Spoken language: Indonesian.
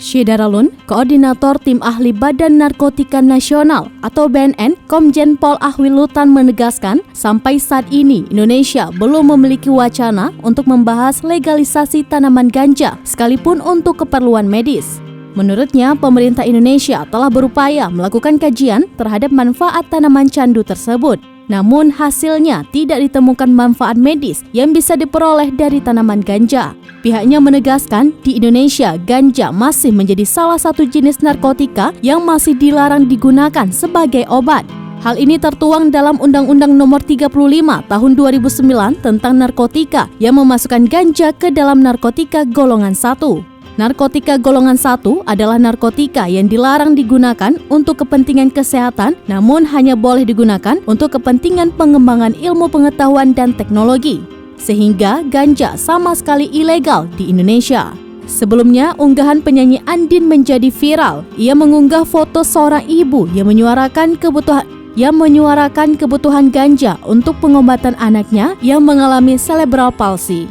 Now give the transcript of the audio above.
Syedaralun, Koordinator Tim Ahli Badan Narkotika Nasional atau BNN, Komjen Pol Ahwilutan menegaskan, sampai saat ini Indonesia belum memiliki wacana untuk membahas legalisasi tanaman ganja, sekalipun untuk keperluan medis. Menurutnya, pemerintah Indonesia telah berupaya melakukan kajian terhadap manfaat tanaman candu tersebut. Namun hasilnya tidak ditemukan manfaat medis yang bisa diperoleh dari tanaman ganja. Pihaknya menegaskan di Indonesia ganja masih menjadi salah satu jenis narkotika yang masih dilarang digunakan sebagai obat. Hal ini tertuang dalam Undang-Undang Nomor 35 Tahun 2009 tentang narkotika yang memasukkan ganja ke dalam narkotika golongan 1. Narkotika golongan 1 adalah narkotika yang dilarang digunakan untuk kepentingan kesehatan, namun hanya boleh digunakan untuk kepentingan pengembangan ilmu pengetahuan dan teknologi. Sehingga ganja sama sekali ilegal di Indonesia. Sebelumnya, unggahan penyanyi Andin menjadi viral. Ia mengunggah foto seorang ibu yang menyuarakan kebutuhan ganja untuk pengobatan anaknya yang mengalami cerebral palsy.